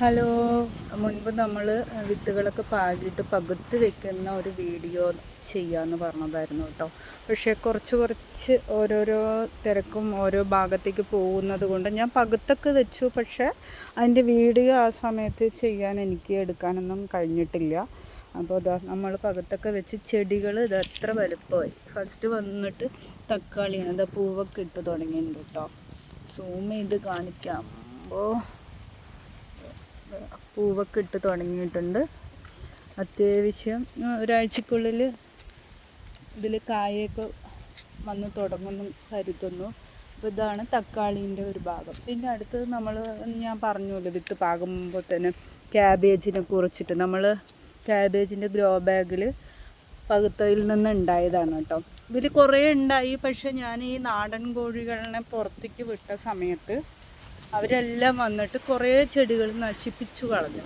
Hello. മുൻപ് നമ്മൾ വിത്തുകളൊക്കെ പാകിയിട്ട് പകുത്ത് വെക്കുന്ന ഒരു വീഡിയോ ചെയ്യാമെന്ന് പറഞ്ഞതായിരുന്നു കേട്ടോ. പക്ഷേ കുറച്ച് ഓരോരോ തിരക്കും ഓരോ ഭാഗത്തേക്ക് പോകുന്നത് കൊണ്ട് ഞാൻ പകുത്തൊക്കെ വെച്ചു. പക്ഷേ അതിൻ്റെ വീഡിയോ ആ സമയത്ത് ചെയ്യാൻ എനിക്ക് എടുക്കാനൊന്നും കഴിഞ്ഞിട്ടില്ല. അപ്പോൾ ഇതാ നമ്മൾ പകുത്തൊക്കെ വെച്ച് ചെടികൾ ഇത് എത്ര വലുപ്പമായി. ഫസ്റ്റ് വന്നിട്ട് തക്കാളിയാണ്. ഇതാ പൂവൊക്കെ ഇട്ട് തുടങ്ങിയിട്ടുണ്ട് കേട്ടോ. സൂം ചെയ്ത് കാണിക്കുമ്പോൾ പൂവൊക്കെ ഇട്ട് തുടങ്ങിയിട്ടുണ്ട്. അത്യാവശ്യം ഒരാഴ്ചക്കുള്ളിൽ ഇതിൽ കായൊക്കെ വന്ന് തുടങ്ങുന്നു കരുതുന്നു. അപ്പോൾ ഇതാണ് തക്കാളീൻ്റെ ഒരു ഭാഗം. പിന്നെ അടുത്തത് ഞാൻ പറഞ്ഞല്ലോ വിത്ത് പാകുമ്പോൾ തന്നെ ക്യാബേജിനെ കുറിച്ചിട്ട് നമ്മൾ ക്യാബേജിൻ്റെ ഗ്രോ ബാഗിൽ പകുത്തയിൽ നിന്ന് ഉണ്ടായതാണ് കേട്ടോ. ഇതിൽ കുറേ ഉണ്ടായി. പക്ഷേ ഞാൻ ഈ നാടൻ കോഴികളെ പുറത്തേക്ക് വിട്ട സമയത്ത് അവരെല്ലാം വന്നിട്ട് കുറേ ചെടികൾ നശിപ്പിച്ചു കളഞ്ഞു.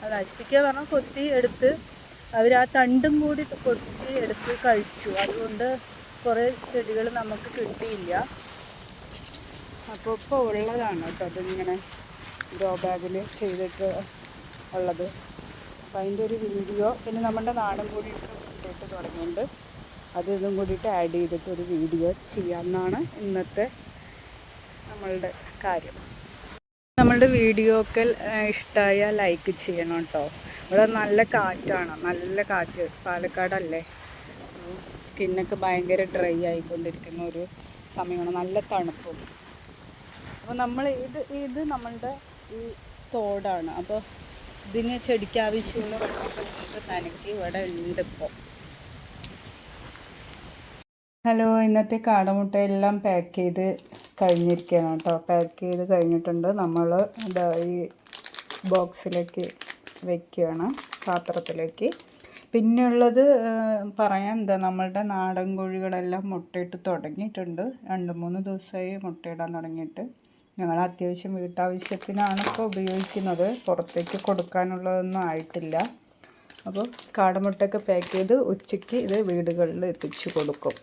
അത് നശിപ്പിക്കുക പറഞ്ഞാൽ കൊത്തി എടുത്ത് അവർ ആ തണ്ടും കൂടി കൊത്തി എടുത്ത് കഴിച്ചു. അതുകൊണ്ട് കുറേ ചെടികൾ നമുക്ക് കിട്ടിയില്ല. അപ്പോൾ ഇപ്പോൾ ഉള്ളതാണ് കേട്ടോ അതിങ്ങനെ ഗ്രോ ബാഗിൽ ചെയ്തിട്ട് ഉള്ളത്. അപ്പോൾ അതിൻ്റെ ഒരു വീഡിയോ പിന്നെ നമ്മുടെ നാടൻ കൂടി ഇട്ട് തുടങ്ങിയിട്ടുണ്ട്. ഇതും കൂടിയിട്ട് ആഡ് ചെയ്തിട്ട് ഒരു വീഡിയോ ചെയ്യാമെന്നാണ് ഇന്നത്തെ നമ്മളുടെ കാര്യം. നമ്മളുടെ വീഡിയോ ഒക്കെ ഇഷ്ടമായാൽ ലൈക്ക് ചെയ്യണം കേട്ടോ. ഇവിടെ നല്ല കാറ്റാണ്, നല്ല കാറ്റ്. പാലക്കാടല്ലേ, സ്കിന്നൊക്കെ ഭയങ്കര ഡ്രൈ ആയിക്കൊണ്ടിരിക്കുന്ന ഒരു സമയമാണ്, നല്ല തണുപ്പും. അപ്പോൾ നമ്മൾ ഇത് നമ്മളുടെ ഈ തോടാണ്. അപ്പോൾ ഇതിന് ചെടിക്ക് ആവശ്യമുള്ള വെള്ളമൊക്കെ നമുക്ക് നനയ്ക്ക് ഇവിടെ ഉണ്ട് ഇപ്പോൾ. ഹലോ, ഇന്നത്തെ കാടമുട്ടയെല്ലാം പാക്ക് ചെയ്ത് കഴിഞ്ഞിരിക്കുകയാണ് കേട്ടോ. പാക്ക് ചെയ്ത് കഴിഞ്ഞിട്ടുണ്ട്. നമ്മൾ ഈ ബോക്സിലേക്ക് വയ്ക്കുകയാണ്, പാത്രത്തിലേക്ക്. പിന്നെയുള്ളത് പറയാൻ നമ്മളുടെ നാടൻ കോഴികളെല്ലാം മുട്ടയിട്ട് തുടങ്ങിയിട്ടുണ്ട്. 2-3 ദിവസമായി മുട്ടയിടാൻ തുടങ്ങിയിട്ട്. ഞങ്ങൾ അത്യാവശ്യം വീട്ടാവശ്യത്തിനാണ് ഇപ്പോൾ ഉപയോഗിക്കുന്നത്, പുറത്തേക്ക് കൊടുക്കാനുള്ളതൊന്നും ആയിട്ടില്ല. അപ്പോൾ കാടമുട്ടയൊക്കെ പാക്ക് ചെയ്ത് ഉച്ചയ്ക്ക് ഇത് വീടുകളിൽ എത്തിച്ചു കൊടുക്കും.